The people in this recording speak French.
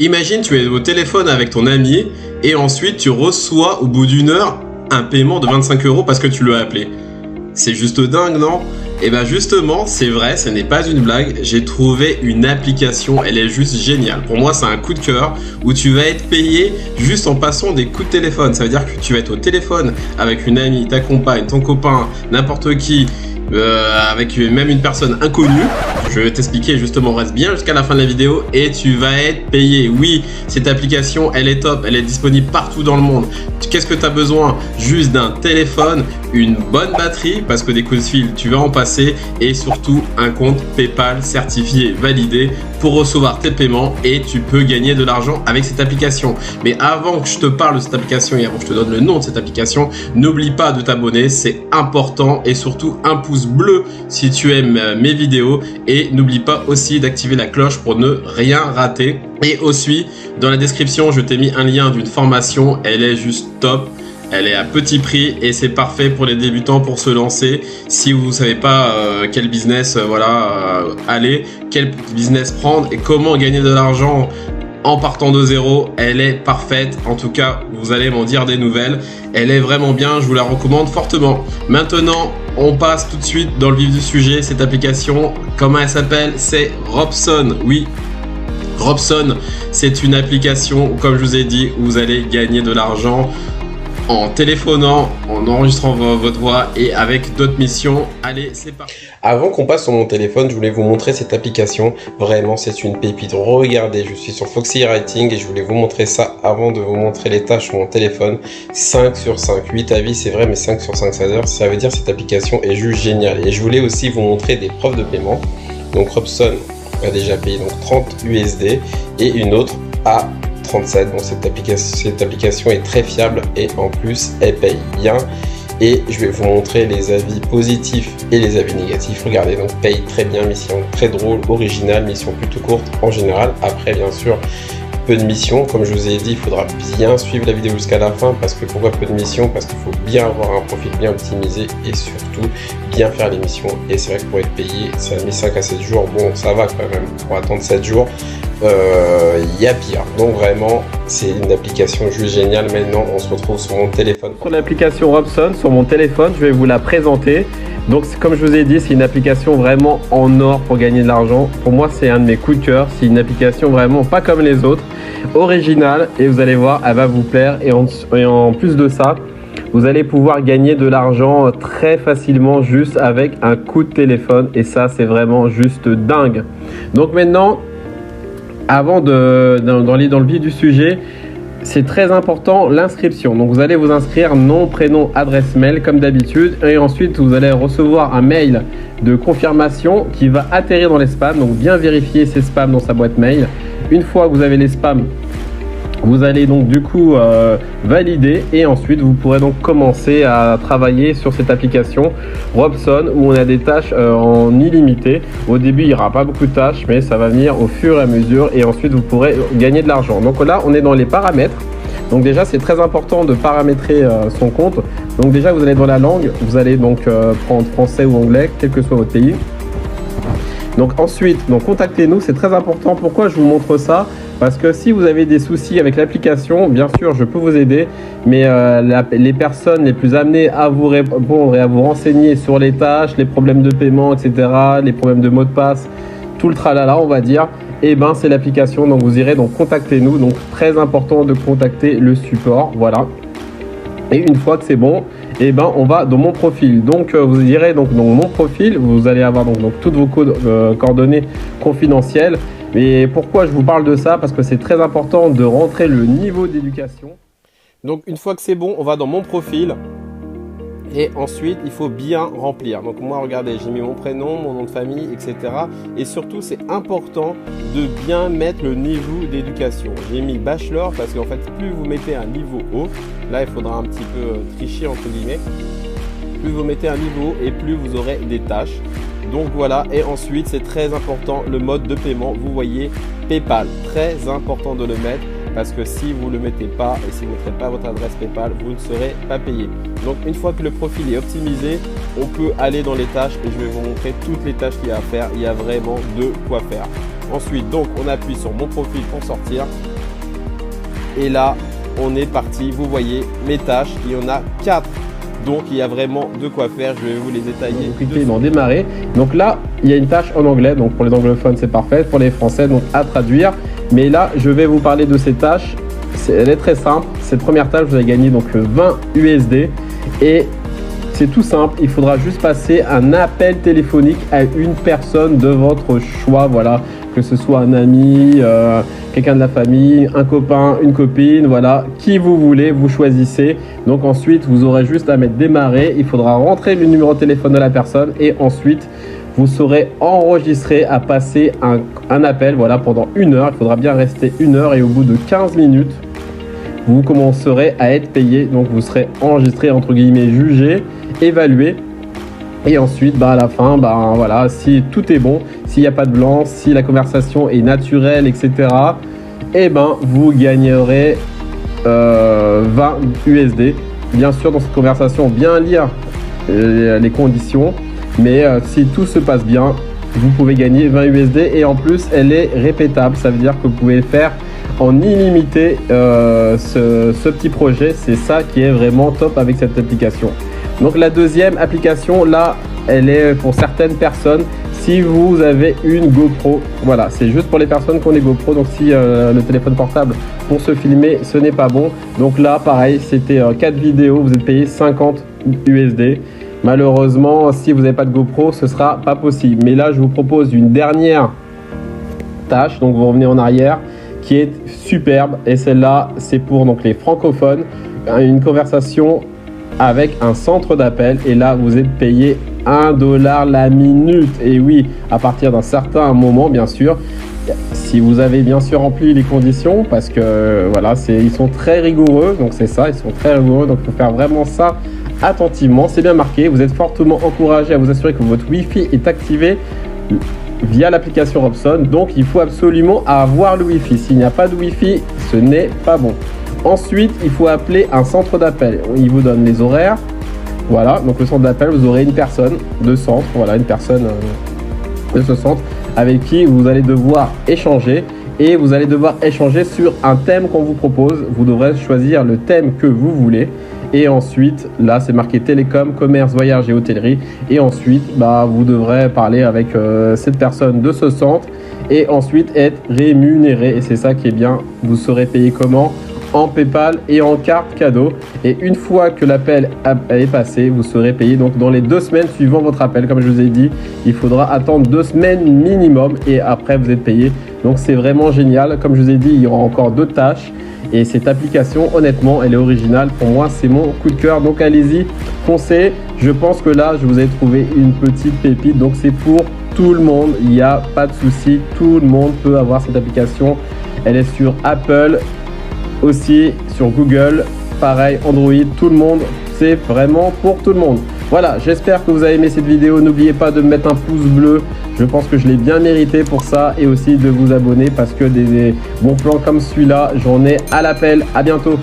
Imagine, tu es au téléphone avec ton ami et ensuite tu reçois au bout d'une heure un paiement de 25 € parce que tu l'as appelé. C'est juste dingue, non? Et bien justement, c'est vrai, ce n'est pas une blague, j'ai trouvé une application, elle est juste géniale. Pour moi, c'est un coup de cœur où tu vas être payé juste en passant des coups de téléphone. Ça veut dire que tu vas être au téléphone avec une amie, ta compagne, ton copain, n'importe qui, avec même une personne inconnue. Je vais t'expliquer justement, reste bien jusqu'à la fin de la vidéo et tu vas être payé. Oui, cette application, elle est top, elle est disponible partout dans le monde. Qu'est-ce que tu as besoin? Juste d'un téléphone, une bonne batterie parce que des coups de fil, tu vas en passer et surtout un compte PayPal certifié, validé pour recevoir tes paiements et tu peux gagner de l'argent avec cette application. Mais avant que je te parle de cette application et avant que je te donne le nom de cette application, n'oublie pas de t'abonner, c'est important et surtout un pouce bleu si tu aimes mes vidéos et n'oublie pas aussi d'activer la cloche pour ne rien rater. Et aussi, dans la description, je t'ai mis un lien d'une formation, elle est juste top. Elle est à petit prix et c'est parfait pour les débutants pour se lancer. Si vous ne savez pas quel business aller, quel business prendre et comment gagner de l'argent en partant de zéro, elle est parfaite. En tout cas, vous allez m'en dire des nouvelles. Elle est vraiment bien, je vous la recommande fortement. Maintenant, on passe tout de suite dans le vif du sujet. Cette application, comment elle s'appelle? C'est Robson. Oui, Robson, c'est une application, comme je vous ai dit, où vous allez gagner de l'argent en téléphonant, en enregistrant votre voix et avec d'autres missions. Allez, c'est parti. Avant qu'on passe sur mon téléphone, je voulais vous montrer cette application. Vraiment, c'est une pépite. Regardez, je suis sur Foxy Writing et je voulais vous montrer ça avant de vous montrer les tâches sur mon téléphone. 5 sur 5. 8 avis, c'est vrai, mais 5 sur 5, ça veut dire que cette application est juste géniale. Et je voulais aussi vous montrer des preuves de paiement. Donc, Robson a déjà payé donc 30 USD et une autre à 37. Donc cette application est très fiable et en plus elle paye bien. Et je vais vous montrer les avis positifs et les avis négatifs. Regardez, donc paye très bien, mission très drôle, originale, mission plutôt courte en général. Après bien sûr peu de missions, comme je vous ai dit, il faudra bien suivre la vidéo jusqu'à la fin. Parce que pourquoi peu de missions? Parce qu'il faut bien avoir un profil bien optimisé et surtout bien faire les missions. Et c'est vrai que pour être payé, ça a mis 5 à 7 jours. Bon, ça va quand même, pour attendre 7 jours, y a pire. Donc vraiment, c'est une application juste géniale. Maintenant, on se retrouve sur mon téléphone. Sur l'application Robson, sur mon téléphone, je vais vous la présenter. Donc comme je vous ai dit, c'est une application vraiment en or pour gagner de l'argent. Pour moi, c'est un de mes coups de cœur. C'est une application vraiment pas comme les autres, originale, et vous allez voir, elle va vous plaire. Et en plus de ça, vous allez pouvoir gagner de l'argent très facilement juste avec un coup de téléphone. Et ça, c'est vraiment juste dingue. Donc maintenant, avant dans le vif du sujet, c'est très important l'inscription. Donc vous allez vous inscrire, nom, prénom, adresse mail comme d'habitude. Et ensuite vous allez recevoir un mail de confirmation qui va atterrir dans les spams. Donc bien vérifier ces spams dans sa boîte mail. Une fois que vous avez les spams, vous allez donc du coup valider et ensuite vous pourrez donc commencer à travailler sur cette application Robson où on a des tâches en illimité. Au début il n'y aura pas beaucoup de tâches mais ça va venir au fur et à mesure et ensuite vous pourrez gagner de l'argent. Donc là on est dans les paramètres. Donc déjà c'est très important de paramétrer son compte. Donc déjà vous allez dans la langue, vous allez donc prendre français ou anglais quel que soit votre pays. Donc ensuite, contactez-nous, c'est très important. Pourquoi je vous montre ça? Parce que si vous avez des soucis avec l'application, bien sûr, je peux vous aider. Mais les personnes les plus amenées à vous répondre et à vous renseigner sur les tâches, les problèmes de paiement, etc., les problèmes de mot de passe, tout le tralala, on va dire, et ben c'est l'application. Donc vous irez donc contactez-nous. Donc très important de contacter le support, voilà. Et une fois que c'est bon, et ben on va dans mon profil. Donc vous irez donc dans mon profil, vous allez avoir donc toutes vos coordonnées confidentielles. Mais pourquoi je vous parle de ça? Parce que c'est très important de rentrer le niveau d'éducation. Donc une fois que c'est bon, on va dans mon profil. Et ensuite, il faut bien remplir. Donc moi, regardez, j'ai mis mon prénom, mon nom de famille, etc. Et surtout, c'est important de bien mettre le niveau d'éducation. J'ai mis bachelor parce qu'en fait, plus vous mettez un niveau haut, là, il faudra un petit peu tricher entre guillemets. Plus vous mettez un niveau et plus vous aurez des tâches. Donc voilà, et ensuite, c'est très important le mode de paiement. Vous voyez, PayPal, très important de le mettre. Parce que si vous ne le mettez pas et si vous ne mettez pas votre adresse PayPal, vous ne serez pas payé. Donc une fois que le profil est optimisé, on peut aller dans les tâches et je vais vous montrer toutes les tâches qu'il y a à faire. Il y a vraiment de quoi faire. Ensuite, donc, on appuie sur mon profil pour sortir. Et là, on est parti. Vous voyez mes tâches. Il y en a 4. Donc, il y a vraiment de quoi faire. Je vais vous les détailler. Vous cliquez dans démarrer. Donc là, il y a une tâche en anglais. Donc, pour les anglophones, c'est parfait. Pour les français, donc à traduire. Mais là, je vais vous parler de ces tâches. Elle est très simple. Cette première tâche, vous allez gagner donc 20 USD. Et c'est tout simple. Il faudra juste passer un appel téléphonique à une personne de votre choix. Voilà. Que ce soit un ami, quelqu'un de la famille, un copain, une copine, voilà, qui vous voulez, vous choisissez. Donc ensuite, vous aurez juste à mettre démarrer. Il faudra rentrer le numéro de téléphone de la personne et ensuite, vous serez enregistré à passer un appel, voilà, pendant 1 heure. Il faudra bien rester 1 heure et au bout de 15 minutes, vous commencerez à être payé. Donc vous serez enregistré, entre guillemets, jugé, évalué. Et ensuite, à la fin, voilà, si tout est bon, s'il n'y a pas de blanc, si la conversation est naturelle, etc., vous gagnerez 20 USD. Bien sûr, dans cette conversation, bien lire les conditions. Mais si tout se passe bien, vous pouvez gagner 20 USD. Et en plus, elle est répétable. Ça veut dire que vous pouvez le faire en illimité ce petit projet. C'est ça qui est vraiment top avec cette application. Donc la deuxième application, là, elle est pour certaines personnes. Si vous avez une GoPro, voilà, c'est juste pour les personnes qui ont des GoPro. Donc si le téléphone portable pour se filmer, ce n'est pas bon. Donc là, pareil, c'était 4 vidéos, vous êtes payé 50 USD. Malheureusement, si vous n'avez pas de GoPro, ce sera pas possible. Mais là, je vous propose une dernière tâche. Donc vous revenez en arrière, qui est superbe. Et celle-là, c'est pour donc les francophones. Une conversation avec un centre d'appel. Et là, vous êtes payé 1 $ la minute. Et oui, à partir d'un certain moment, bien sûr, si vous avez bien sûr rempli les conditions, parce que voilà, ils sont très rigoureux. Donc c'est ça, ils sont très rigoureux. Donc il faut faire vraiment ça attentivement. C'est bien marqué. Vous êtes fortement encouragé à vous assurer que votre Wi-Fi est activé via l'application Robson. Donc il faut absolument avoir le Wi-Fi. S'il n'y a pas de Wi-Fi, ce n'est pas bon. Ensuite, il faut appeler un centre d'appel. Il vous donne les horaires. Voilà, donc le centre d'appel, vous aurez une personne de centre, voilà, une personne de ce centre avec qui vous allez devoir échanger. Et vous allez devoir échanger sur un thème qu'on vous propose. Vous devrez choisir le thème que vous voulez. Et ensuite, là, c'est marqué télécom, commerce, voyage et hôtellerie. Et ensuite, vous devrez parler avec cette personne de ce centre. Et ensuite, être rémunéré. Et c'est ça qui est bien. Vous serez payé comment ? En PayPal et en carte cadeau. Et une fois que l'appel est passé, vous serez payé donc dans les 2 semaines suivant votre appel. Comme je vous ai dit, il faudra attendre 2 semaines minimum et après vous êtes payé. Donc c'est vraiment génial. Comme je vous ai dit, il y aura encore 2 tâches. Et cette application, honnêtement, elle est originale. Pour moi, c'est mon coup de cœur. Donc allez-y, foncez. Je pense que là, je vous ai trouvé une petite pépite. Donc c'est pour tout le monde. Il n'y a pas de souci. Tout le monde peut avoir cette application. Elle est sur Apple, aussi sur Google, pareil, Android, tout le monde. C'est vraiment pour tout le monde. Voilà, j'espère que vous avez aimé cette vidéo. N'oubliez pas de me mettre un pouce bleu. Je pense que je l'ai bien mérité pour ça. Et aussi de vous abonner parce que des bons plans comme celui-là, j'en ai à l'appel. À bientôt.